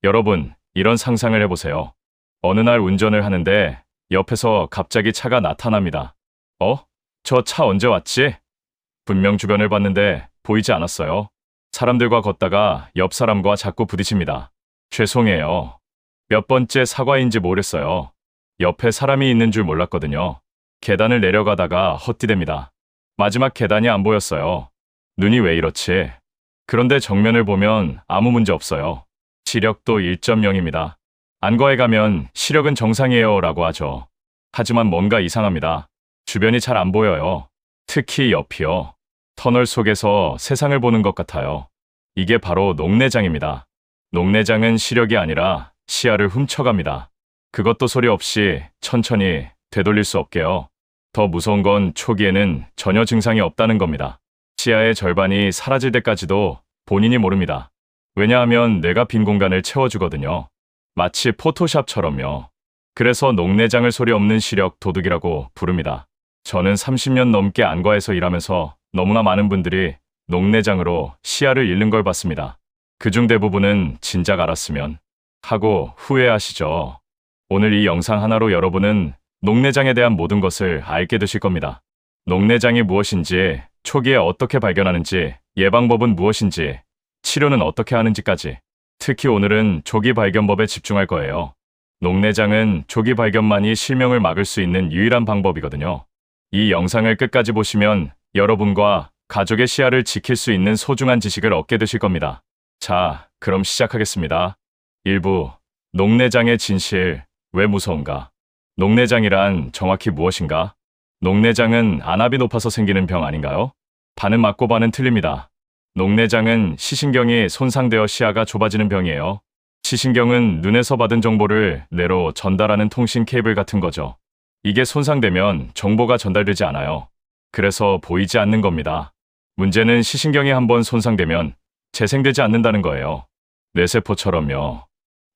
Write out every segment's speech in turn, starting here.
여러분, 이런 상상을 해보세요. 어느 날 운전을 하는데 옆에서 갑자기 차가 나타납니다. 어? 저 차 언제 왔지? 분명 주변을 봤는데 보이지 않았어요. 사람들과 걷다가 옆 사람과 자꾸 부딪힙니다. 죄송해요. 몇 번째 사과인지 모르겠어요. 옆에 사람이 있는 줄 몰랐거든요. 계단을 내려가다가 헛디댑니다. 마지막 계단이 안 보였어요. 눈이 왜 이렇지? 그런데 정면을 보면 아무 문제 없어요. 시력도 1.0입니다. 안과에 가면 시력은 정상이에요 라고 하죠. 하지만 뭔가 이상합니다. 주변이 잘 안 보여요. 특히 옆이요. 터널 속에서 세상을 보는 것 같아요. 이게 바로 녹내장입니다. 녹내장은 시력이 아니라 시야를 훔쳐갑니다. 그것도 소리 없이 천천히 되돌릴 수 없게요. 더 무서운 건 초기에는 전혀 증상이 없다는 겁니다. 시야의 절반이 사라질 때까지도 본인이 모릅니다. 왜냐하면 뇌가 빈 공간을 채워주거든요. 마치 포토샵처럼요. 그래서 녹내장을 소리 없는 시력 도둑이라고 부릅니다. 저는 30년 넘게 안과에서 일하면서 너무나 많은 분들이 녹내장으로 시야를 잃는 걸 봤습니다. 그중 대부분은 진작 알았으면 하고 후회하시죠. 오늘 이 영상 하나로 여러분은 녹내장에 대한 모든 것을 알게 되실 겁니다. 녹내장이 무엇인지, 초기에 어떻게 발견하는지, 예방법은 무엇인지, 치료는 어떻게 하는지까지. 특히 오늘은 조기 발견법에 집중할 거예요. 녹내장은 조기 발견만이 실명을 막을 수 있는 유일한 방법이거든요. 이 영상을 끝까지 보시면 여러분과 가족의 시야를 지킬 수 있는 소중한 지식을 얻게 되실 겁니다. 자, 그럼 시작하겠습니다. 1부, 녹내장의 진실, 왜 무서운가? 녹내장이란 정확히 무엇인가? 녹내장은 안압이 높아서 생기는 병 아닌가요? 반은 맞고 반은 틀립니다. 녹내장은 시신경이 손상되어 시야가 좁아지는 병이에요. 시신경은 눈에서 받은 정보를 뇌로 전달하는 통신 케이블 같은 거죠. 이게 손상되면 정보가 전달되지 않아요. 그래서 보이지 않는 겁니다. 문제는 시신경이 한번 손상되면 재생되지 않는다는 거예요. 뇌세포처럼요.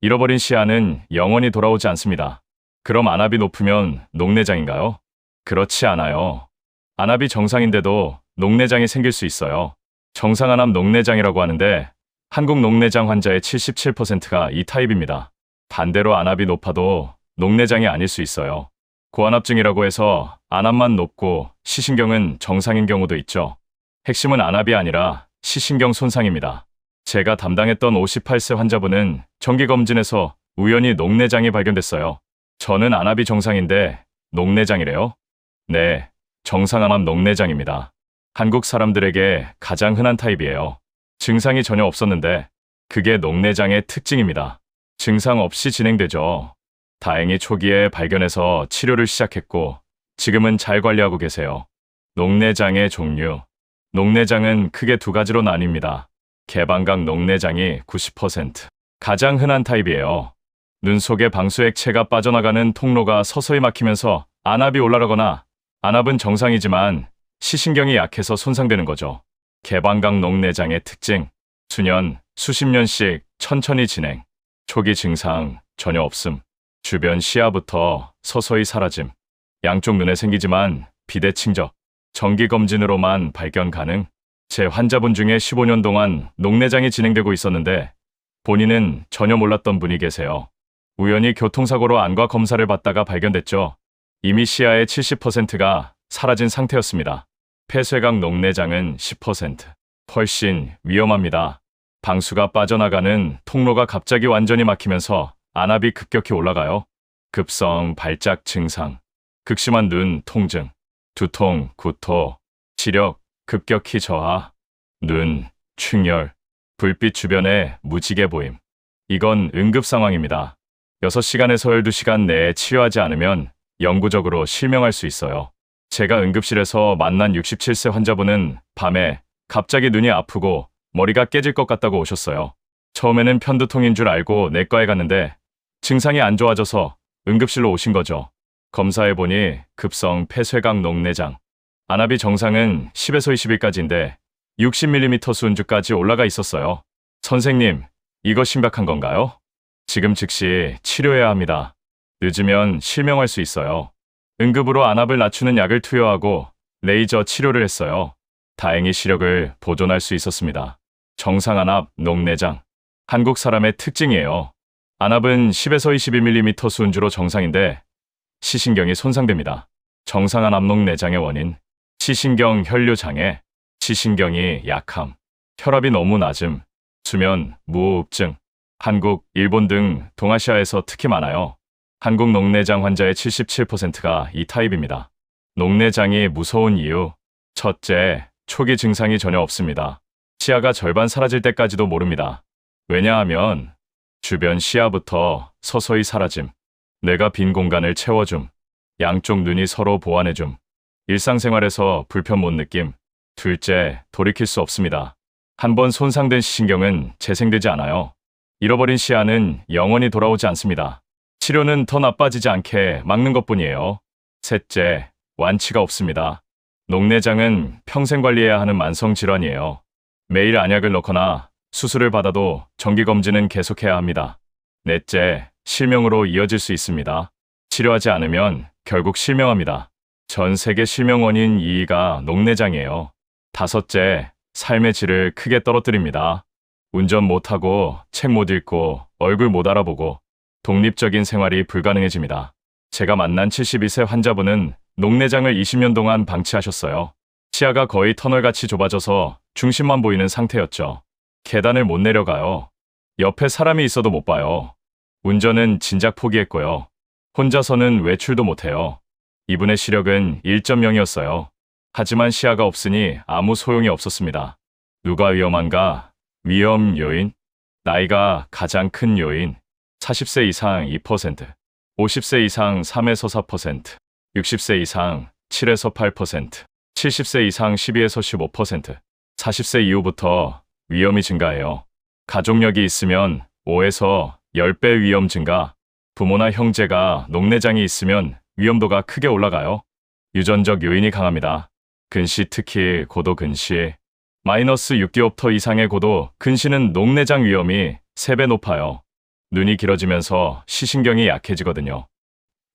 잃어버린 시야는 영원히 돌아오지 않습니다. 그럼 안압이 높으면 녹내장인가요? 그렇지 않아요. 안압이 정상인데도 녹내장이 생길 수 있어요. 정상안압 녹내장이라고 하는데 한국 녹내장 환자의 77%가 이 타입입니다. 반대로 안압이 높아도 녹내장이 아닐 수 있어요. 고안압증이라고 해서 안압만 높고 시신경은 정상인 경우도 있죠. 핵심은 안압이 아니라 시신경 손상입니다. 제가 담당했던 58세 환자분은 정기검진에서 우연히 녹내장이 발견됐어요. 저는 안압이 정상인데 녹내장이래요? 네, 정상안압 녹내장입니다. 한국 사람들에게 가장 흔한 타입이에요. 증상이 전혀 없었는데 그게 녹내장의 특징입니다. 증상 없이 진행되죠. 다행히 초기에 발견해서 치료를 시작했고 지금은 잘 관리하고 계세요. 녹내장의 종류. 녹내장은 크게 두 가지로 나뉩니다. 개방각 녹내장이 90%. 가장 흔한 타입이에요. 눈 속에 방수액체가 빠져나가는 통로가 서서히 막히면서 안압이 올라가거나 안압은 정상이지만 시신경이 약해서 손상되는 거죠. 개방각 녹내장의 특징. 수년, 수십 년씩 천천히 진행. 초기 증상 전혀 없음. 주변 시야부터 서서히 사라짐. 양쪽 눈에 생기지만 비대칭적. 정기검진으로만 발견 가능. 제 환자분 중에 15년 동안 녹내장이 진행되고 있었는데 본인은 전혀 몰랐던 분이 계세요. 우연히 교통사고로 안과 검사를 받다가 발견됐죠. 이미 시야의 70%가 사라진 상태였습니다. 폐쇄각 녹내장은 10%. 훨씬 위험합니다. 방수가 빠져나가는 통로가 갑자기 완전히 막히면서 안압이 급격히 올라가요. 급성 발작 증상, 극심한 눈 통증, 두통, 구토, 시력 급격히 저하, 눈, 충혈, 불빛 주변에 무지개 보임. 이건 응급 상황입니다. 6시간에서 12시간 내에 치료하지 않으면 영구적으로 실명할 수 있어요. 제가 응급실에서 만난 67세 환자분은 밤에 갑자기 눈이 아프고 머리가 깨질 것 같다고 오셨어요. 처음에는 편두통인 줄 알고 내과에 갔는데 증상이 안 좋아져서 응급실로 오신 거죠. 검사해보니 급성 폐쇄각 녹내장. 안압이 정상은 10에서 20일까지인데 60mm 수은주까지 올라가 있었어요. 선생님, 이거 심각한 건가요? 지금 즉시 치료해야 합니다. 늦으면 실명할 수 있어요. 응급으로 안압을 낮추는 약을 투여하고 레이저 치료를 했어요. 다행히 시력을 보존할 수 있었습니다. 정상안압 녹내장. 한국 사람의 특징이에요. 안압은 10에서 22mm 수은주로 정상인데 시신경이 손상됩니다. 정상한 압록내장의 원인, 시신경 혈류장애, 시신경이 약함, 혈압이 너무 낮음, 수면, 무호흡증, 한국, 일본 등 동아시아에서 특히 많아요. 한국 녹내장 환자의 77%가 이 타입입니다. 녹내장이 무서운 이유, 첫째, 초기 증상이 전혀 없습니다. 시야가 절반 사라질 때까지도 모릅니다. 왜냐하면 주변 시야부터 서서히 사라짐, 뇌가 빈 공간을 채워줌, 양쪽 눈이 서로 보완해줌, 일상생활에서 불편 못 느낌, 둘째, 돌이킬 수 없습니다. 한번 손상된 시신경은 재생되지 않아요. 잃어버린 시야는 영원히 돌아오지 않습니다. 치료는 더 나빠지지 않게 막는 것뿐이에요. 셋째, 완치가 없습니다. 녹내장은 평생 관리해야 하는 만성 질환이에요. 매일 안약을 넣거나 수술을 받아도 정기검진은 계속해야 합니다. 넷째, 실명으로 이어질 수 있습니다. 치료하지 않으면 결국 실명합니다. 전 세계 실명 원인 2위가 녹내장이에요. 다섯째, 삶의 질을 크게 떨어뜨립니다. 운전 못하고, 책 못 읽고, 얼굴 못 알아보고, 독립적인 생활이 불가능해집니다. 제가 만난 72세 환자분은 녹내장을 20년 동안 방치하셨어요. 시야가 거의 터널같이 좁아져서 중심만 보이는 상태였죠. 계단을 못 내려가요. 옆에 사람이 있어도 못 봐요. 운전은 진작 포기했고요. 혼자서는 외출도 못해요. 이분의 시력은 1.0이었어요. 하지만 시야가 없으니 아무 소용이 없었습니다. 누가 위험한가? 위험 요인? 나이가 가장 큰 요인. 40세 이상 2%, 50세 이상 3에서 4%, 60세 이상 7에서 8%, 70세 이상 12에서 15%, 40세 이후부터 위험이 증가해요. 가족력이 있으면 5에서 10배 위험 증가, 부모나 형제가 녹내장이 있으면 위험도가 크게 올라가요. 유전적 요인이 강합니다. 근시, 특히 고도 근시, 마이너스 6디옵터 이상의 고도 근시는 녹내장 위험이 3배 높아요. 눈이 길어지면서 시신경이 약해지거든요.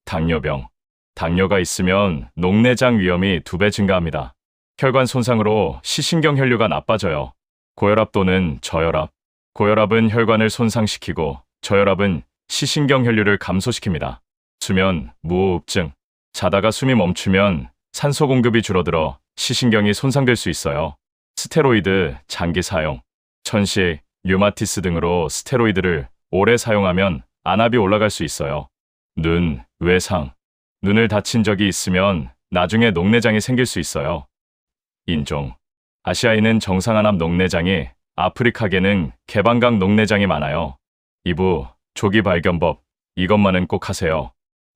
당뇨병, 당뇨가 있으면 녹내장 위험이 2배 증가합니다. 혈관 손상으로 시신경 혈류가 나빠져요. 고혈압 또는 저혈압, 고혈압은 혈관을 손상시키고 저혈압은 시신경 혈류를 감소시킵니다. 수면, 무호흡증, 자다가 숨이 멈추면 산소 공급이 줄어들어 시신경이 손상될 수 있어요. 스테로이드, 장기 사용, 천식, 류마티스 등으로 스테로이드를 오래 사용하면 안압이 올라갈 수 있어요. 눈, 외상, 눈을 다친 적이 있으면 나중에 녹내장이 생길 수 있어요. 인종, 아시아인은 정상안압 녹내장이, 아프리카계는 개방각 녹내장이 많아요. 2부, 조기 발견법, 이것만은 꼭 하세요.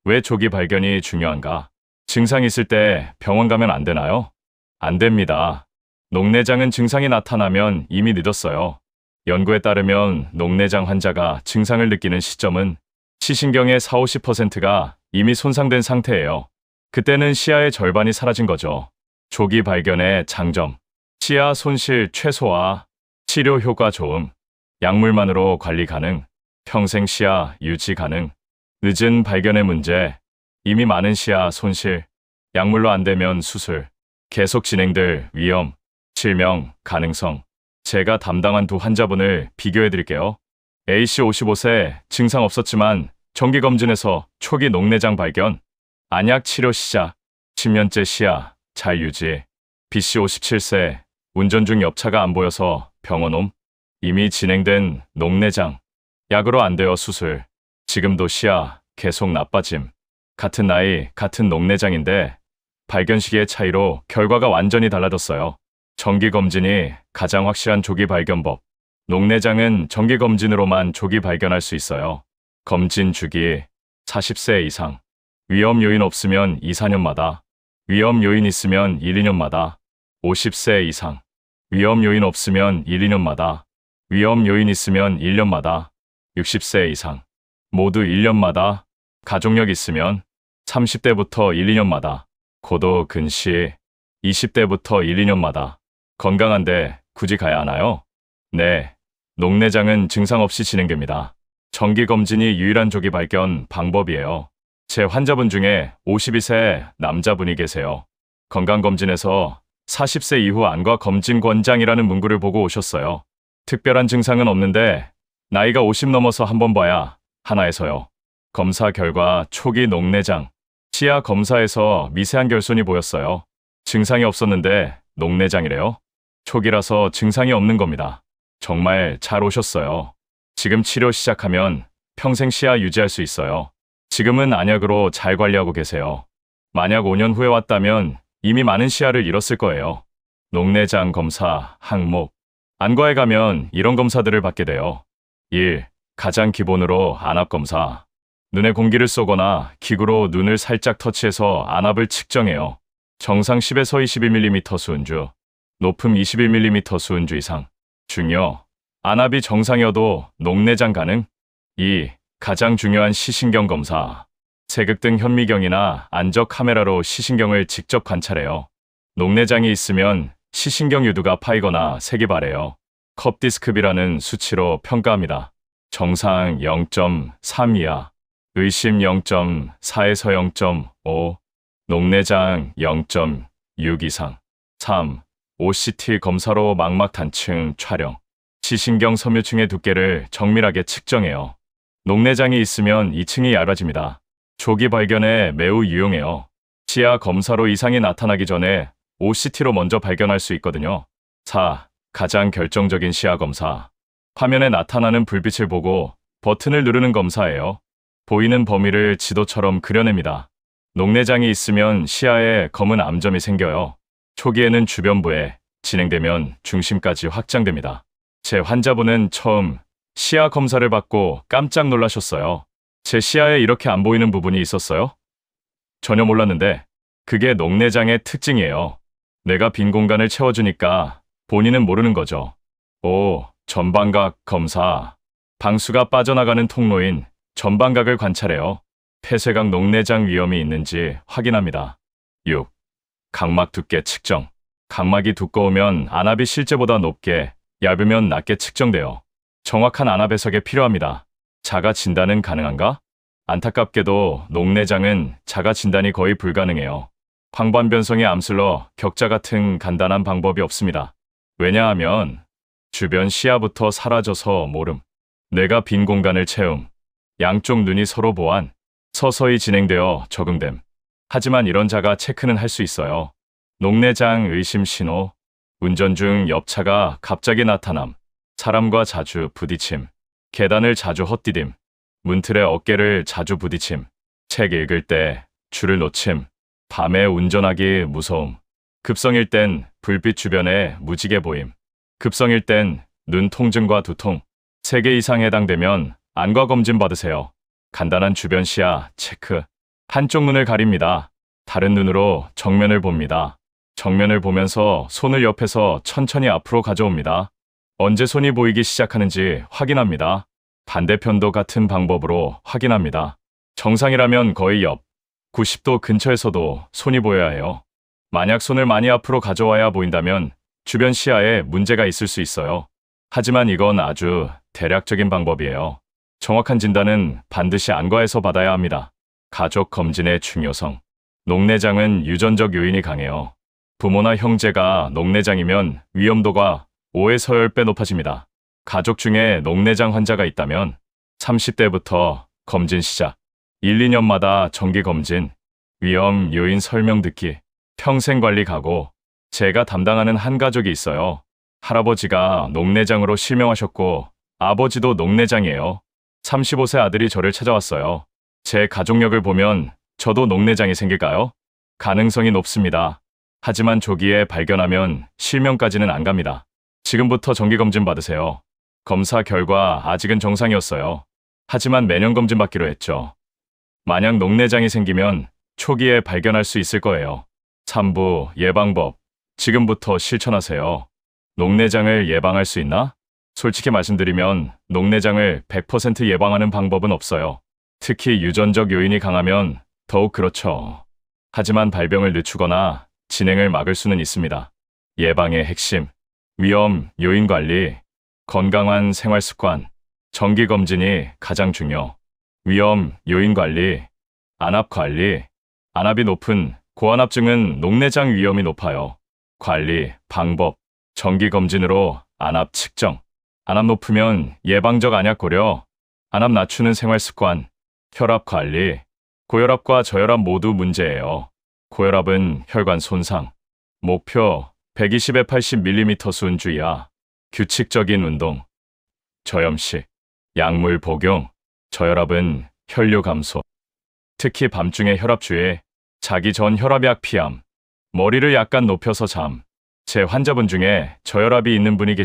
왜 조기 발견이 중요한가? 증상 있을 때 병원 가면 안 되나요? 안 됩니다. 녹내장은 증상이 나타나면 이미 늦었어요. 연구에 따르면 녹내장 환자가 증상을 느끼는 시점은 시신경의 40~50%가 이미 손상된 상태예요. 그때는 시야의 절반이 사라진 거죠. 조기 발견의 장점, 시야 손실 최소화, 치료 효과 좋음, 약물만으로 관리 가능, 평생 시야 유지 가능, 늦은 발견의 문제, 이미 많은 시야 손실, 약물로 안 되면 수술, 계속 진행될 위험, 실명 가능성. 제가 담당한 두 환자분을 비교해 드릴게요. A씨 55세, 증상 없었지만 정기검진에서 초기 녹내장 발견, 안약 치료 시작, 10년째 시야 잘 유지. B씨 57세, 운전 중 옆차가 안 보여서 병원 옴, 이미 진행된 녹내장, 약으로 안 되어 수술, 지금도 시야 계속 나빠짐. 같은 나이, 같은 녹내장인데 발견 시기의 차이로 결과가 완전히 달라졌어요. 정기검진이 가장 확실한 조기 발견법. 녹내장은 정기검진으로만 조기 발견할 수 있어요. 검진 주기 40세 이상. 위험 요인 없으면 2~4년마다. 위험 요인 있으면 1~2년마다. 50세 이상. 위험 요인 없으면 1~2년마다. 위험 요인 있으면 1년마다. 60세 이상. 모두 1년마다. 가족력 있으면 30대부터 1~2년마다. 고도 근시 20대부터 1~2년마다. 건강한데 굳이 가야 하나요? 네. 녹내장은 증상 없이 진행됩니다. 정기검진이 유일한 조기 발견 방법이에요. 제 환자분 중에 52세 남자분이 계세요. 건강검진에서 40세 이후 안과 검진 권장이라는 문구를 보고 오셨어요. 특별한 증상은 없는데 나이가 50 넘어서 한 번 봐야 하나에서요. 검사 결과 초기 녹내장, 치아 검사에서 미세한 결손이 보였어요. 증상이 없었는데 녹내장이래요. 초기라서 증상이 없는 겁니다. 정말 잘 오셨어요. 지금 치료 시작하면 평생 시야 유지할 수 있어요. 지금은 안약으로 잘 관리하고 계세요. 만약 5년 후에 왔다면 이미 많은 시야를 잃었을 거예요. 녹내장 검사 항목. 안과에 가면 이런 검사들을 받게 돼요. 1. 가장 기본으로 안압 검사. 눈에 공기를 쏘거나 기구로 눈을 살짝 터치해서 안압을 측정해요. 정상 10에서 21mm 수은주, 높음 21mm 수은주 이상. 중요. 안압이 정상이어도 녹내장 가능? 2. 가장 중요한 시신경 검사. 세극등 현미경이나 안적 카메라로 시신경을 직접 관찰해요. 녹내장이 있으면 시신경 유두가 파이거나 색이 바래요. 컵디스크비라는 수치로 평가합니다. 정상 0.3 이하, 의심 0.4에서 0.5, 녹내장 0.6 이상. 3. OCT 검사로 망막 단층 촬영. 시신경 섬유층의 두께를 정밀하게 측정해요. 녹내장이 있으면 2층이 얇아집니다. 조기 발견에 매우 유용해요. 치아 검사로 이상이 나타나기 전에 OCT로 먼저 발견할 수 있거든요. 4. 가장 결정적인 시야 검사. 화면에 나타나는 불빛을 보고 버튼을 누르는 검사예요. 보이는 범위를 지도처럼 그려냅니다. 녹내장이 있으면 시야에 검은 암점이 생겨요. 초기에는 주변부에, 진행되면 중심까지 확장됩니다. 제 환자분은 처음 시야 검사를 받고 깜짝 놀라셨어요. 제 시야에 이렇게 안 보이는 부분이 있었어요? 전혀 몰랐는데 그게 녹내장의 특징이에요. 내가 빈 공간을 채워주니까 본인은 모르는 거죠. 오, 전방각 검사. 방수가 빠져나가는 통로인 전방각을 관찰해요. 폐쇄각 녹내장 위험이 있는지 확인합니다. 6. 각막 두께 측정. 각막이 두꺼우면 안압이 실제보다 높게, 얇으면 낮게 측정돼요. 정확한 안압 해석에 필요합니다. 자가 진단은 가능한가? 안타깝게도 녹내장은 자가 진단이 거의 불가능해요. 황반변성의 암슬러, 격자 같은 간단한 방법이 없습니다. 왜냐하면 주변 시야부터 사라져서 모름, 뇌가 빈 공간을 채움, 양쪽 눈이 서로 보완, 서서히 진행되어 적응됨. 하지만 이런 자가 체크는 할 수 있어요. 녹내장 의심 신호, 운전 중 옆차가 갑자기 나타남, 사람과 자주 부딪힘, 계단을 자주 헛디딤, 문틀에 어깨를 자주 부딪힘, 책 읽을 때 줄을 놓침, 밤에 운전하기 무서움, 급성일 땐 불빛 주변에 무지개 보임, 급성일 땐 눈 통증과 두통, 3개 이상 해당되면 안과 검진 받으세요. 간단한 주변 시야 체크. 한쪽 눈을 가립니다. 다른 눈으로 정면을 봅니다. 정면을 보면서 손을 옆에서 천천히 앞으로 가져옵니다. 언제 손이 보이기 시작하는지 확인합니다. 반대편도 같은 방법으로 확인합니다. 정상이라면 거의 옆, 90도 근처에서도 손이 보여야 해요. 만약 손을 많이 앞으로 가져와야 보인다면 주변 시야에 문제가 있을 수 있어요. 하지만 이건 아주 대략적인 방법이에요. 정확한 진단은 반드시 안과에서 받아야 합니다. 가족 검진의 중요성. 녹내장은 유전적 요인이 강해요. 부모나 형제가 녹내장이면 위험도가 5에서 10배 높아집니다. 가족 중에 녹내장 환자가 있다면 30대부터 검진 시작. 1, 2년마다 정기 검진, 위험 요인 설명 듣기, 평생 관리 각오. 제가 담당하는 한 가족이 있어요. 할아버지가 녹내장으로 실명하셨고 아버지도 녹내장이에요. 35세 아들이 저를 찾아왔어요. 제 가족력을 보면 저도 녹내장이 생길까요? 가능성이 높습니다. 하지만 조기에 발견하면 실명까지는 안 갑니다. 지금부터 정기검진 받으세요. 검사 결과 아직은 정상이었어요. 하지만 매년 검진 받기로 했죠. 만약 녹내장이 생기면 초기에 발견할 수 있을 거예요. 3부 예방법. 지금부터 실천하세요. 녹내장을 예방할 수 있나? 솔직히 말씀드리면 녹내장을 100% 예방하는 방법은 없어요. 특히 유전적 요인이 강하면 더욱 그렇죠. 하지만 발병을 늦추거나 진행을 막을 수는 있습니다. 예방의 핵심, 위험 요인 관리, 건강한 생활 습관, 정기 검진이 가장 중요. 위험 요인 관리, 안압 관리. 안압이 높은 고안압증은 녹내장 위험이 높아요. 관리 방법, 정기 검진으로 안압 측정. 안압 높으면 예방적 안약 고려, 안압 낮추는 생활 습관, 혈압 관리, 고혈압과 저혈압 모두 문제예요. 고혈압은 혈관 손상, 목표 120에 80mm 순주 이하, 규칙적인 운동, 저염식, 약물 복용, 저혈압은 혈류 감소, 특히 밤중에 혈압 주의, 자기 전 혈압약 피함, 머리를 약간 높여서 잠. 제 환자분 중에 저혈압이 있는 분이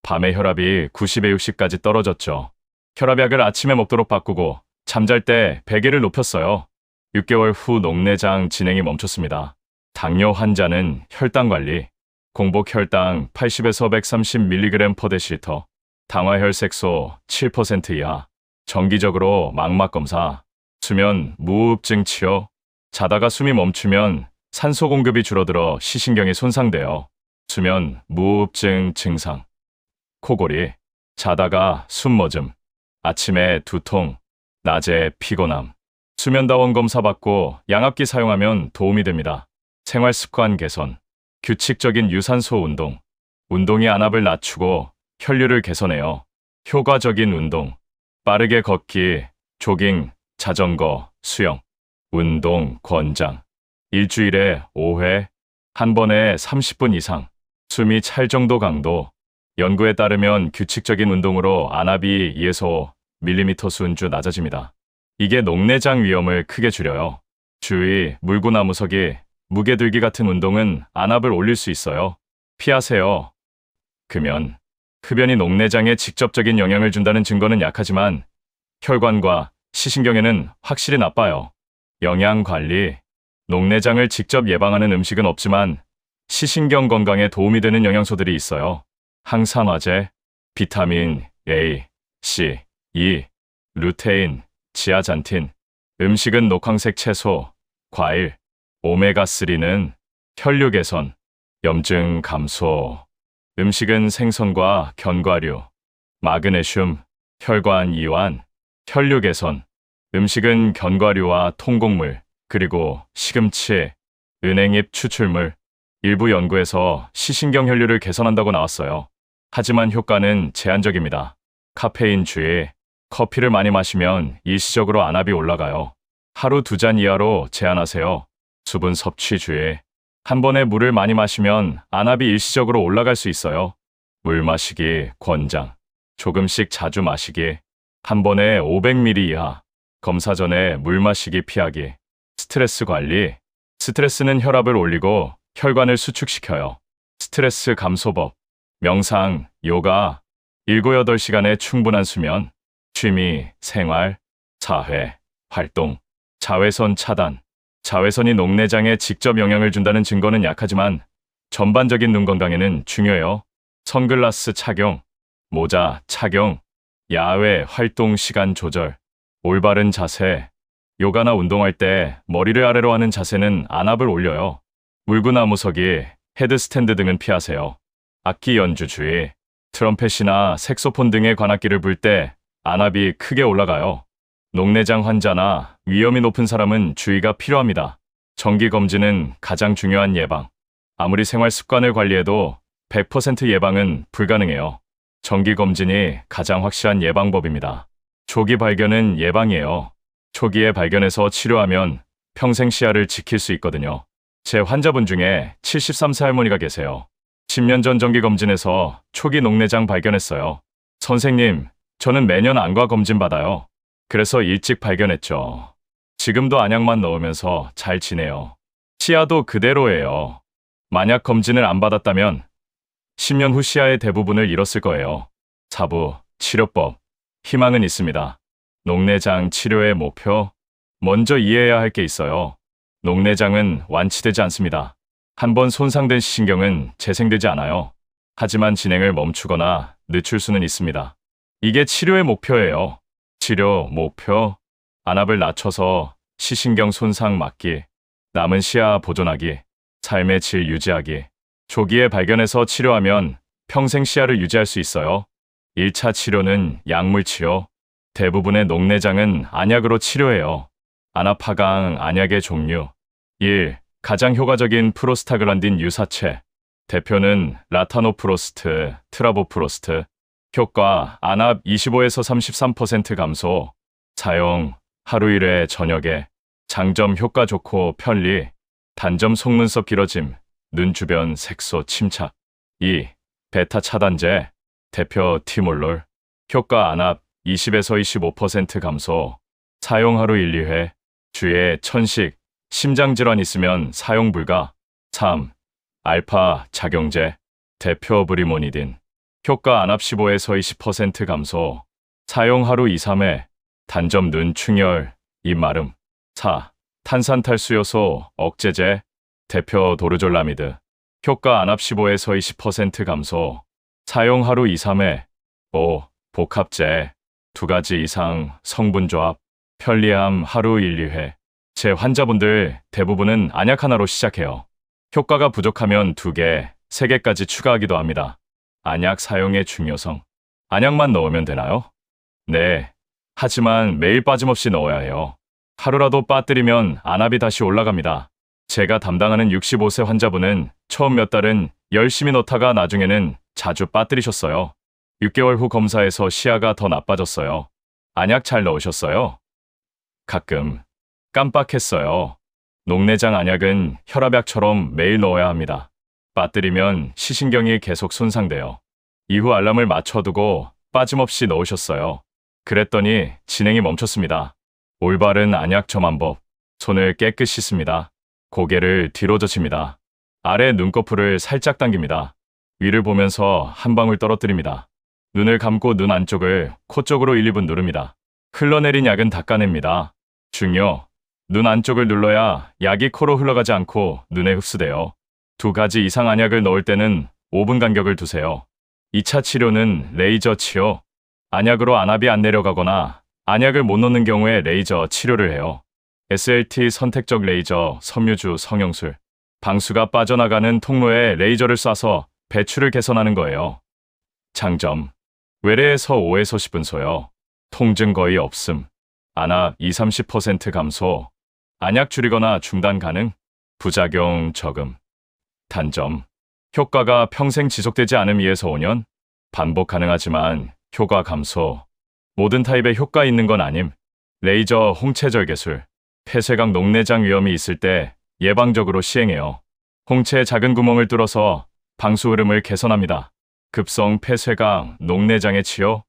밤에 혈압이 90에 60까지 떨어졌죠. 혈압약을 아침에 먹도록 바꾸고 잠잘 때 베개를 높였어요. 6개월 후 녹내장 진행이 멈췄습니다. 당뇨 환자는 혈당 관리, 공복 혈당 80에서 130mg/dL, 당화혈색소 7% 이하, 정기적으로 망막 검사, 수면 무호흡증 치료, 자다가 숨이 멈추면 산소 공급이 줄어들어 시신경이 손상돼요. 수면 무호흡증 증상, 코골이, 자다가 숨 멎음, 아침에 두통, 낮에 피곤함, 수면다원 검사 받고 양압기 사용하면 도움이 됩니다. 생활 습관 개선, 규칙적인 유산소 운동, 운동이 안압을 낮추고 혈류를 개선해요. 효과적인 운동, 빠르게 걷기, 조깅, 자전거, 수영, 운동, 권장, 일주일에 5회, 한 번에 30분 이상, 숨이 찰 정도 강도. 연구에 따르면 규칙적인 운동으로 안압이 2에서 5mm 순주 낮아집니다. 이게 녹내장 위험을 크게 줄여요. 주의, 물구나무서기, 무게들기 같은 운동은 안압을 올릴 수 있어요. 피하세요. 금연, 흡연이 녹내장에 직접적인 영향을 준다는 증거는 약하지만 혈관과 시신경에는 확실히 나빠요. 영양 관리, 녹내장을 직접 예방하는 음식은 없지만 시신경 건강에 도움이 되는 영양소들이 있어요. 항산화제, 비타민 A, C, E, 루테인, 지아잔틴, 음식은 녹황색 채소, 과일, 오메가3는 혈류 개선, 염증 감소, 음식은 생선과 견과류, 마그네슘, 혈관 이완, 혈류 개선, 음식은 견과류와 통곡물, 그리고 시금치, 은행잎 추출물, 일부 연구에서 시신경 혈류를 개선한다고 나왔어요. 하지만 효과는 제한적입니다. 카페인 주의, 커피를 많이 마시면 일시적으로 안압이 올라가요. 하루 2잔 이하로 제한하세요. 수분 섭취 주의, 한 번에 물을 많이 마시면 안압이 일시적으로 올라갈 수 있어요. 물 마시기 권장, 조금씩 자주 마시기, 한 번에 500ml 이하, 검사 전에 물 마시기 피하기, 스트레스 관리, 스트레스는 혈압을 올리고 혈관을 수축시켜요. 스트레스 감소법, 명상, 요가, 7, 8시간의 충분한 수면, 취미, 생활, 사회, 활동, 자외선 차단. 자외선이 녹내장에 직접 영향을 준다는 증거는 약하지만 전반적인 눈 건강에는 중요해요. 선글라스 착용, 모자 착용, 야외 활동 시간 조절, 올바른 자세, 요가나 운동할 때 머리를 아래로 하는 자세는 안압을 올려요. 물구나무서기, 헤드스탠드 등은 피하세요. 악기 연주 주의, 트럼펫이나 색소폰 등의 관악기를 불 때 안압이 크게 올라가요. 녹내장 환자나 위험이 높은 사람은 주의가 필요합니다. 정기검진은 가장 중요한 예방. 아무리 생활 습관을 관리해도 100% 예방은 불가능해요. 정기검진이 가장 확실한 예방법입니다. 조기 발견은 예방이에요. 초기에 발견해서 치료하면 평생 시야를 지킬 수 있거든요. 제 환자분 중에 73세 할머니가 계세요. 10년 전 정기검진에서 초기 녹내장 발견했어요. 선생님, 저는 매년 안과 검진 받아요. 그래서 일찍 발견했죠. 지금도 안약만 넣으면서 잘 지내요. 시야도 그대로예요. 만약 검진을 안 받았다면 10년 후 시야의 대부분을 잃었을 거예요. 사부, 치료법, 희망은 있습니다. 녹내장 치료의 목표, 먼저 이해해야 할 게 있어요. 녹내장은 완치되지 않습니다. 한번 손상된 시신경은 재생되지 않아요. 하지만 진행을 멈추거나 늦출 수는 있습니다. 이게 치료의 목표예요. 치료 목표, 안압을 낮춰서 시신경 손상 막기, 남은 시야 보존하기, 삶의 질 유지하기. 조기에 발견해서 치료하면 평생 시야를 유지할 수 있어요. 1차 치료는 약물 치료. 대부분의 녹내장은 안약으로 치료해요. 안압 하강 안약의 종류. 1. 가장 효과적인 프로스타글란딘 유사체. 대표는 라타노프로스트, 트라보프로스트. 효과 안압 25에서 33% 감소. 사용 하루 1회 저녁에. 장점 효과 좋고 편리. 단점 속눈썹 길어짐, 눈 주변 색소 침착. 2. 베타 차단제. 대표 티몰롤. 효과 안압 20에서 25% 감소. 사용 하루 1, 2회. 주에 천식, 심장질환 있으면 사용 불가. 3. 알파 작용제. 대표 브리모니딘. 효과 안압 15에서 20% 감소. 사용 하루 2, 3회. 단점 눈 충혈, 입 마름. 4. 탄산탈수요소 억제제. 대표 도르졸라미드. 효과 안압 15에서 20% 감소. 사용 하루 2, 3회. 5. 복합제. 2가지 이상 성분 조합. 편리함 하루 1, 2회. 제 환자분들 대부분은 안약 하나로 시작해요. 효과가 부족하면 2개, 3개까지 추가하기도 합니다. 안약 사용의 중요성. 안약만 넣으면 되나요? 네. 하지만 매일 빠짐없이 넣어야 해요. 하루라도 빠뜨리면 안압이 다시 올라갑니다. 제가 담당하는 65세 환자분은 처음 몇 달은 열심히 넣다가 나중에는 자주 빠뜨리셨어요. 6개월 후 검사에서 시야가 더 나빠졌어요. 안약 잘 넣으셨어요? 가끔 깜빡했어요. 녹내장 안약은 혈압약처럼 매일 넣어야 합니다. 빠뜨리면 시신경이 계속 손상돼요. 이후 알람을 맞춰두고 빠짐없이 넣으셨어요. 그랬더니 진행이 멈췄습니다. 올바른 안약 점안법. 손을 깨끗이 씻습니다. 고개를 뒤로 젖힙니다. 아래 눈꺼풀을 살짝 당깁니다. 위를 보면서 한 방울 떨어뜨립니다. 눈을 감고 눈 안쪽을 코 쪽으로 1, 2분 누릅니다. 흘러내린 약은 닦아냅니다. 중요. 눈 안쪽을 눌러야 약이 코로 흘러가지 않고 눈에 흡수돼요. 2가지 이상 안약을 넣을 때는 5분 간격을 두세요. 2차 치료는 레이저 치료. 안약으로 안압이 안 내려가거나 안약을 못 넣는 경우에 레이저 치료를 해요. SLT 선택적 레이저 섬유주 성형술. 방수가 빠져나가는 통로에 레이저를 쏴서 배출을 개선하는 거예요. 장점. 외래에서 5에서 10분 소요. 통증 거의 없음. 안압 20-30% 감소. 안약 줄이거나 중단 가능. 부작용 적음. 단점. 효과가 평생 지속되지 않음 2에서 5년. 반복 가능하지만 효과 감소. 모든 타입에 효과 있는 건 아님. 레이저 홍채절개술. 폐쇄각 녹내장 위험이 있을 때 예방적으로 시행해요. 홍채의 작은 구멍을 뚫어서 방수 흐름을 개선합니다. 급성 폐쇄각 녹내장의 치료.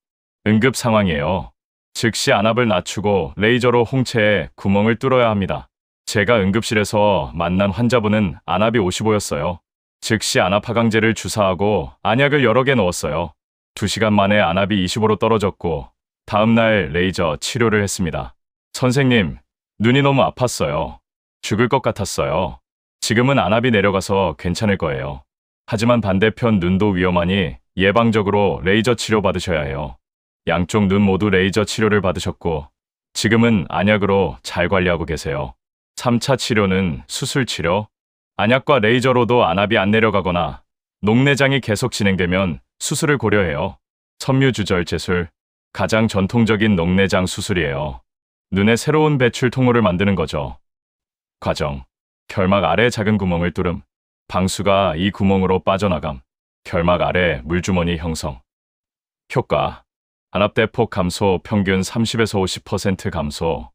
응급 상황이에요. 즉시 안압을 낮추고 레이저로 홍채에 구멍을 뚫어야 합니다. 제가 응급실에서 만난 환자분은 안압이 55였어요. 즉시 안압 하강제를 주사하고 안약을 여러 개 넣었어요. 2시간 만에 안압이 25로 떨어졌고 다음날 레이저 치료를 했습니다. 선생님, 눈이 너무 아팠어요. 죽을 것 같았어요. 지금은 안압이 내려가서 괜찮을 거예요. 하지만 반대편 눈도 위험하니 예방적으로 레이저 치료 받으셔야 해요. 양쪽 눈 모두 레이저 치료를 받으셨고 지금은 안약으로 잘 관리하고 계세요. 3차 치료는 수술 치료. 안약과 레이저로도 안압이 안 내려가거나 녹내장이 계속 진행되면 수술을 고려해요. 섬유주절제술. 가장 전통적인 녹내장 수술이에요. 눈에 새로운 배출 통로를 만드는 거죠. 과정. 결막 아래 작은 구멍을 뚫음. 방수가 이 구멍으로 빠져나감. 결막 아래 물주머니 형성. 효과. 안압대폭 감소 평균 30에서 50% 감소.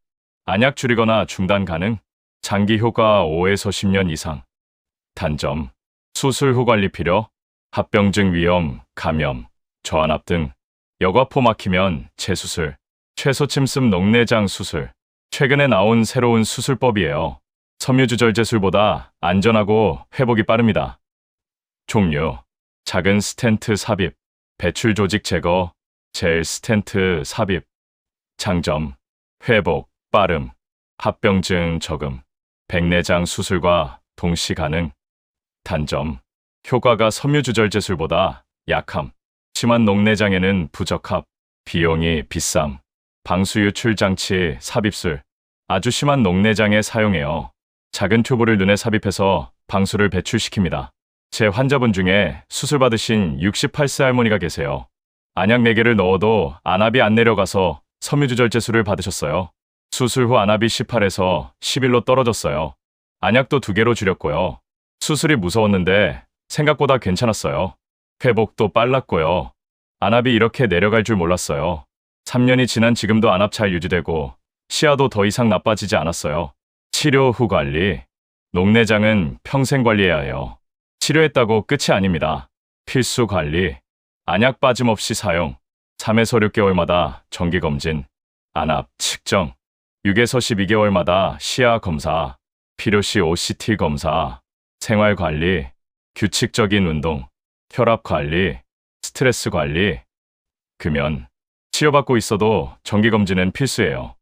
안약 줄이거나 중단 가능. 장기 효과 5에서 10년 이상. 단점. 수술 후 관리 필요. 합병증 위험, 감염, 저안압 등. 여과포 막히면 재수술. 최소침습 녹내장 수술. 최근에 나온 새로운 수술법이에요. 섬유주절제술보다 안전하고 회복이 빠릅니다. 종류. 작은 스텐트 삽입. 배출 조직 제거. 젤 스텐트 삽입. 장점. 회복, 빠름. 합병증 적음. 백내장 수술과 동시 가능. 단점. 효과가 섬유주절제술보다 약함. 심한 녹내장에는 부적합. 비용이 비쌈. 방수 유출 장치 삽입술. 아주 심한 녹내장에 사용해요. 작은 튜브를 눈에 삽입해서 방수를 배출시킵니다. 제 환자분 중에 수술 받으신 68세 할머니가 계세요. 안약 4개를 넣어도 안압이 안 내려가서 섬유주절제술을 받으셨어요. 수술 후 안압이 18에서 11로 떨어졌어요. 안약도 2개로 줄였고요. 수술이 무서웠는데 생각보다 괜찮았어요. 회복도 빨랐고요. 안압이 이렇게 내려갈 줄 몰랐어요. 3년이 지난 지금도 안압 잘 유지되고 시야도 더 이상 나빠지지 않았어요. 치료 후 관리. 녹내장은 평생 관리해야 해요. 치료했다고 끝이 아닙니다. 필수 관리. 안약 빠짐없이 사용. 3에서 6개월마다 정기검진. 안압 측정. 6에서 12개월마다 시야 검사. 필요시 OCT 검사. 생활관리. 규칙적인 운동. 혈압 관리. 스트레스 관리. 금연. 치료받고 있어도 정기검진은 필수예요.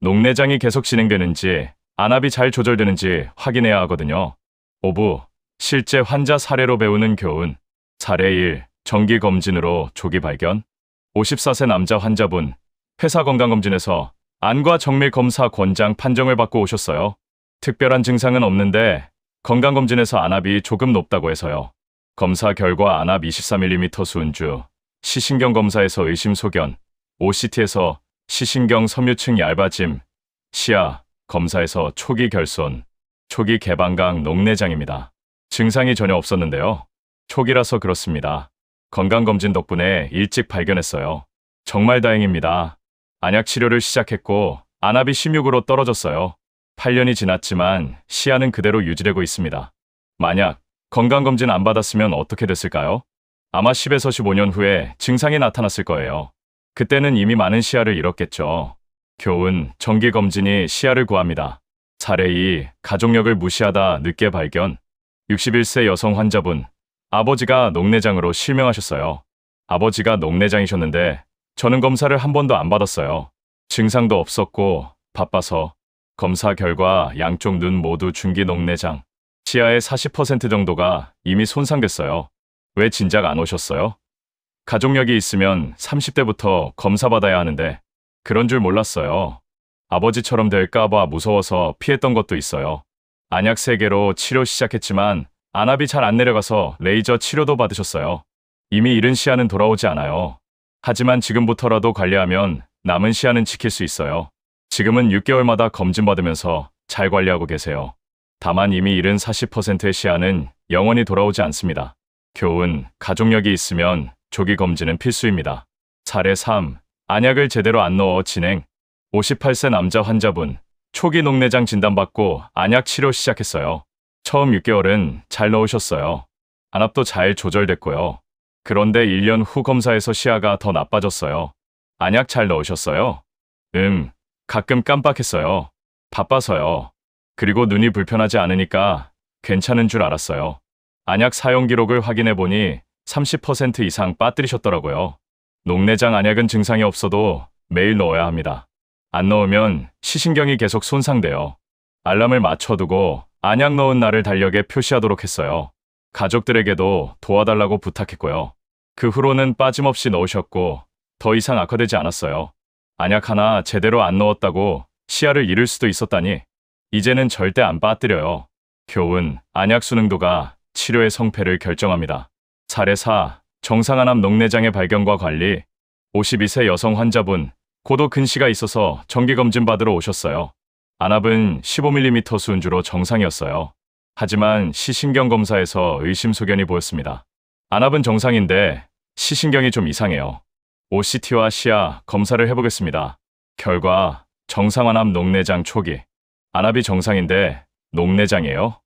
녹내장이 계속 진행되는지, 안압이 잘 조절되는지 확인해야 하거든요. 5부. 실제 환자 사례로 배우는 교훈. 사례 1. 정기검진으로 조기 발견. 54세 남자 환자분. 회사 건강검진에서 안과 정밀 검사 권장 판정을 받고 오셨어요. 특별한 증상은 없는데 건강검진에서 안압이 조금 높다고 해서요. 검사 결과 안압 24mm 순주, 시신경 검사에서 의심 소견, OCT에서 시신경 섬유층 얇아짐, 시야 검사에서 초기 결손, 초기 개방광 녹내장입니다. 증상이 전혀 없었는데요. 초기라서 그렇습니다. 건강검진 덕분에 일찍 발견했어요. 정말 다행입니다. 안약 치료를 시작했고 안압이 16으로 떨어졌어요. 8년이 지났지만 시야는 그대로 유지되고 있습니다. 만약 건강검진 안 받았으면 어떻게 됐을까요? 아마 10에서 15년 후에 증상이 나타났을 거예요. 그때는 이미 많은 시야를 잃었겠죠. 교훈, 정기검진이 시야를 구합니다. 사례 2. 가족력을 무시하다 늦게 발견. 61세 여성 환자분. 아버지가 녹내장으로 실명하셨어요. 아버지가 녹내장이셨는데 저는 검사를 한 번도 안 받았어요. 증상도 없었고 바빠서. 검사 결과 양쪽 눈 모두 중기 녹내장. 시야의 40% 정도가 이미 손상됐어요. 왜 진작 안 오셨어요? 가족력이 있으면 30대부터 검사 받아야 하는데 그런 줄 몰랐어요. 아버지처럼 될까 봐 무서워서 피했던 것도 있어요. 안약 3개로 치료 시작했지만 안압이 잘 안 내려가서 레이저 치료도 받으셨어요. 이미 잃은 시야는 돌아오지 않아요. 하지만 지금부터라도 관리하면 남은 시야는 지킬 수 있어요. 지금은 6개월마다 검진 받으면서 잘 관리하고 계세요. 다만 이미 잃은 40%의 시야는 영원히 돌아오지 않습니다. 교훈, 가족력이 있으면 조기 검진은 필수입니다. 사례 3. 안약을 제대로 안 넣어 진행. 58세 남자 환자분. 초기 녹내장 진단받고 안약 치료 시작했어요. 처음 6개월은 잘 넣으셨어요. 안압도 잘 조절됐고요. 그런데 1년 후 검사에서 시야가 더 나빠졌어요. 안약 잘 넣으셨어요? 가끔 깜빡했어요. 바빠서요. 그리고 눈이 불편하지 않으니까 괜찮은 줄 알았어요. 안약 사용 기록을 확인해 보니 30% 이상 빠뜨리셨더라고요. 녹내장 안약은 증상이 없어도 매일 넣어야 합니다. 안 넣으면 시신경이 계속 손상돼요. 알람을 맞춰두고 안약 넣은 날을 달력에 표시하도록 했어요. 가족들에게도 도와달라고 부탁했고요. 그 후로는 빠짐없이 넣으셨고 더 이상 악화되지 않았어요. 안약 하나 제대로 안 넣었다고 시야를 잃을 수도 있었다니 이제는 절대 안 빠뜨려요. 교훈, 안약 수능도가 치료의 성패를 결정합니다. 사례 4. 정상안압 녹내장의 발견과 관리. 52세 여성 환자분. 고도 근시가 있어서 정기검진 받으러 오셨어요. 안압은 15mm 순주로 정상이었어요. 하지만 시신경 검사에서 의심 소견이 보였습니다. 안압은 정상인데 시신경이 좀 이상해요. OCT와 시야 검사를 해보겠습니다. 결과 정상 안압 녹내장 초기. 안압이 정상인데 녹내장이에요?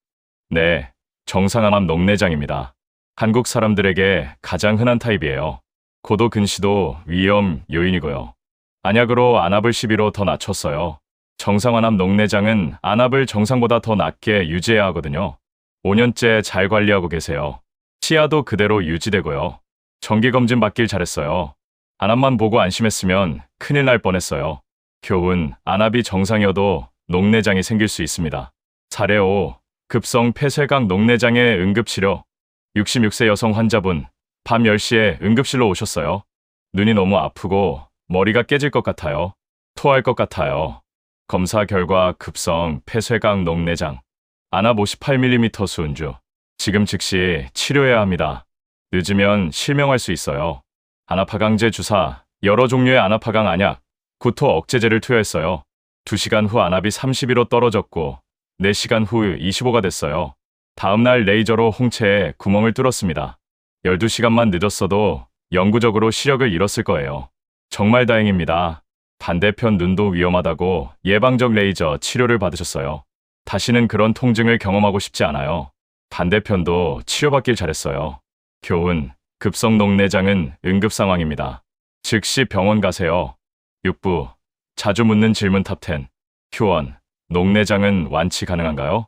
네, 정상 안압 녹내장입니다. 한국 사람들에게 가장 흔한 타입이에요. 고도 근시도 위험 요인이고요. 안약으로 안압을 12로 더 낮췄어요. 정상 안압 녹내장은 안압을 정상보다 더 낮게 유지해야 하거든요. 5년째 잘 관리하고 계세요. 시야도 그대로 유지되고요. 정기검진 받길 잘했어요. 안압만 보고 안심했으면 큰일 날 뻔했어요. 교훈, 안압이 정상이어도 녹내장이 생길 수 있습니다. 사례 5. 급성 폐쇄각 녹내장의 응급치료. 66세 여성 환자분. 밤 10시에 응급실로 오셨어요. 눈이 너무 아프고 머리가 깨질 것 같아요. 토할 것 같아요. 검사 결과 급성 폐쇄각 녹내장. 안압 58mm 순주. 지금 즉시 치료해야 합니다. 늦으면 실명할 수 있어요. 안압하강제 주사, 여러 종류의 안압하강 안약, 구토 억제제를 투여했어요. 2시간 후 안압이 32로 떨어졌고 4시간 후 25가 됐어요. 다음날 레이저로 홍채에 구멍을 뚫었습니다. 12시간만 늦었어도 영구적으로 시력을 잃었을 거예요. 정말 다행입니다. 반대편 눈도 위험하다고 예방적 레이저 치료를 받으셨어요. 다시는 그런 통증을 경험하고 싶지 않아요. 반대편도 치료받길 잘했어요. 교훈, 급성 녹내장은 응급 상황입니다. 즉시 병원 가세요. 6부, 자주 묻는 질문 탑10. Q1, 녹내장은 완치 가능한가요?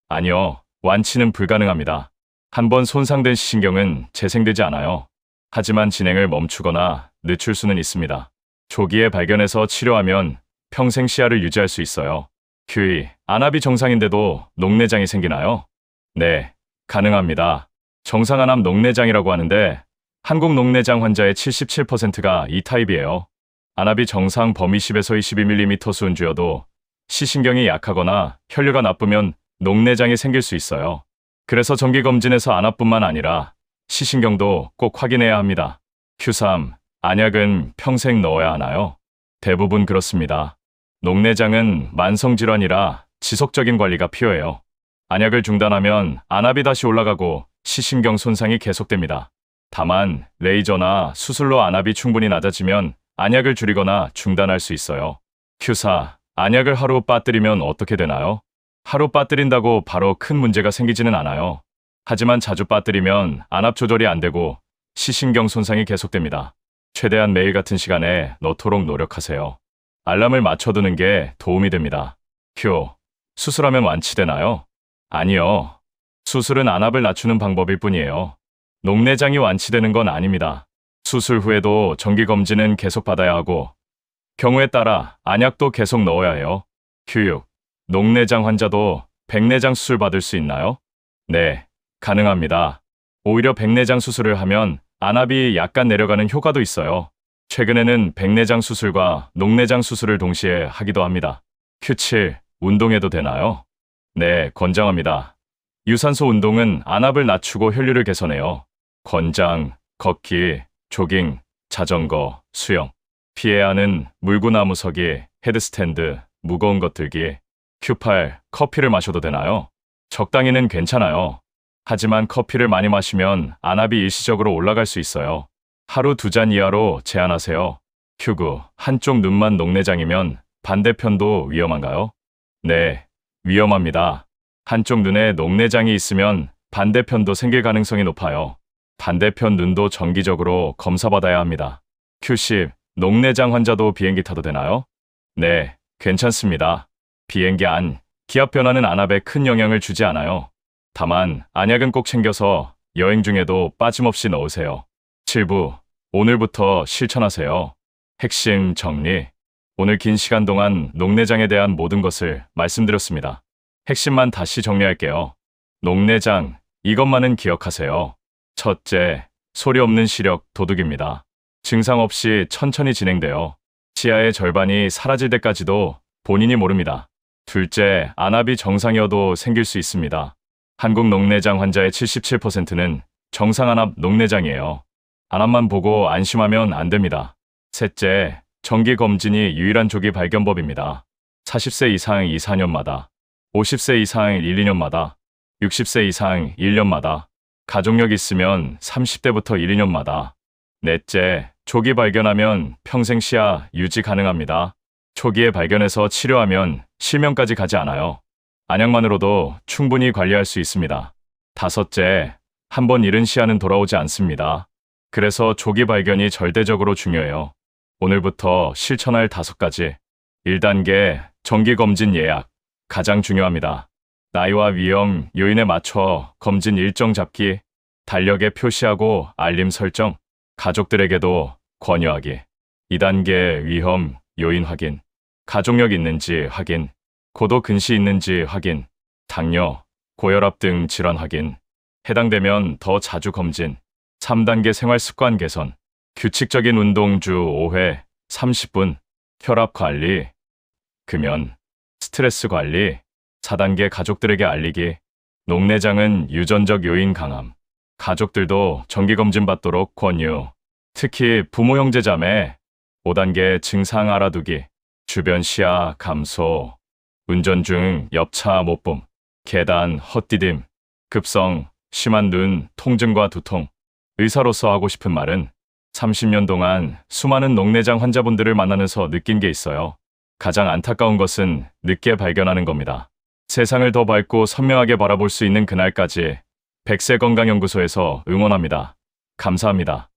아니요, 완치는 불가능합니다. 한번 손상된 시신경은 재생되지 않아요. 하지만 진행을 멈추거나 늦출 수는 있습니다. 조기에 발견해서 치료하면 평생 시야를 유지할 수 있어요. Q2, 안압이 정상인데도 녹내장이 생기나요? 네, 가능합니다. 정상안압 녹내장이라고 하는데 한국 녹내장 환자의 77%가 이 타입이에요. 안압이 정상 범위 10에서 22mm 수준주여도 시신경이 약하거나 혈류가 나쁘면 녹내장이 생길 수 있어요. 그래서 정기검진에서 안압뿐만 아니라 시신경도 꼭 확인해야 합니다. Q3, 안약은 평생 넣어야 하나요? 대부분 그렇습니다. 녹내장은 만성질환이라 지속적인 관리가 필요해요. 안약을 중단하면 안압이 다시 올라가고 시신경 손상이 계속됩니다. 다만 레이저나 수술로 안압이 충분히 낮아지면 안약을 줄이거나 중단할 수 있어요. Q4, 안약을 하루 빠뜨리면 어떻게 되나요? 하루 빠뜨린다고 바로 큰 문제가 생기지는 않아요. 하지만 자주 빠뜨리면 안압 조절이 안 되고 시신경 손상이 계속됩니다. 최대한 매일 같은 시간에 넣도록 노력하세요. 알람을 맞춰두는 게 도움이 됩니다. Q, 수술하면 완치되나요? 아니요. 수술은 안압을 낮추는 방법일 뿐이에요. 녹내장이 완치되는 건 아닙니다. 수술 후에도 정기검진은 계속 받아야 하고 경우에 따라 안약도 계속 넣어야 해요. Q6, 녹내장 환자도 백내장 수술 받을 수 있나요? 네, 가능합니다. 오히려 백내장 수술을 하면 안압이 약간 내려가는 효과도 있어요. 최근에는 백내장 수술과 녹내장 수술을 동시에 하기도 합니다. Q7, 운동해도 되나요? 네, 권장합니다. 유산소 운동은 안압을 낮추고 혈류를 개선해요. 권장, 걷기, 조깅, 자전거, 수영. 피해야 하는 물구나무 서기, 헤드스탠드, 무거운 것 들기. Q8, 커피를 마셔도 되나요? 적당히는 괜찮아요. 하지만 커피를 많이 마시면 안압이 일시적으로 올라갈 수 있어요. 하루 2잔 이하로 제한하세요. Q9, 한쪽 눈만 녹내장이면 반대편도 위험한가요? 네, 위험합니다. 한쪽 눈에 녹내장이 있으면 반대편도 생길 가능성이 높아요. 반대편 눈도 정기적으로 검사받아야 합니다. Q10, 녹내장 환자도 비행기 타도 되나요? 네, 괜찮습니다. 비행기 안, 기압 변화는 안압에 큰 영향을 주지 않아요. 다만 안약은 꼭 챙겨서 여행 중에도 빠짐없이 넣으세요. 7부, 오늘부터 실천하세요. 핵심 정리. 오늘 긴 시간 동안 녹내장에 대한 모든 것을 말씀드렸습니다. 핵심만 다시 정리할게요. 녹내장, 이것만은 기억하세요. 첫째, 소리 없는 시력 도둑입니다. 증상 없이 천천히 진행되어 시야의 절반이 사라질 때까지도 본인이 모릅니다. 둘째, 안압이 정상이어도 생길 수 있습니다. 한국 녹내장 환자의 77%는 정상안압 녹내장이에요. 안압만 보고 안심하면 안 됩니다. 셋째, 정기검진이 유일한 조기 발견법입니다. 40세 이상 2, 4년마다, 50세 이상 1, 2년마다, 60세 이상 1년마다, 가족력 있으면 30대부터 1, 2년마다. 넷째, 조기 발견하면 평생 시야 유지 가능합니다. 초기에 발견해서 치료하면 실명까지 가지 않아요. 안약만으로도 충분히 관리할 수 있습니다. 다섯째, 한번 잃은 시야는 돌아오지 않습니다. 그래서 조기 발견이 절대적으로 중요해요. 오늘부터 실천할 5가지. 1단계, 정기검진 예약. 가장 중요합니다. 나이와 위험, 요인에 맞춰 검진 일정 잡기, 달력에 표시하고 알림 설정, 가족들에게도 권유하기. 2단계, 위험, 요인 확인. 가족력 있는지 확인. 고도 근시 있는지 확인. 당뇨, 고혈압 등 질환 확인. 해당되면 더 자주 검진. 3단계 생활 습관 개선. 규칙적인 운동 주 5회, 30분. 혈압 관리. 금연. 스트레스 관리. 4단계 가족들에게 알리기. 녹내장은 유전적 요인 강함. 가족들도 정기검진 받도록 권유. 특히 부모 형제 자매. 5단계 증상 알아두기. 주변 시야 감소. 운전 중 옆차 못 봄. 계단 헛디딤. 급성 심한 눈 통증과 두통. 의사로서 하고 싶은 말은 30년 동안 수많은 녹내장 환자분들을 만나면서 느낀 게 있어요. 가장 안타까운 것은 늦게 발견하는 겁니다. 세상을 더 밝고 선명하게 바라볼 수 있는 그날까지 백세건강연구소에서 응원합니다. 감사합니다.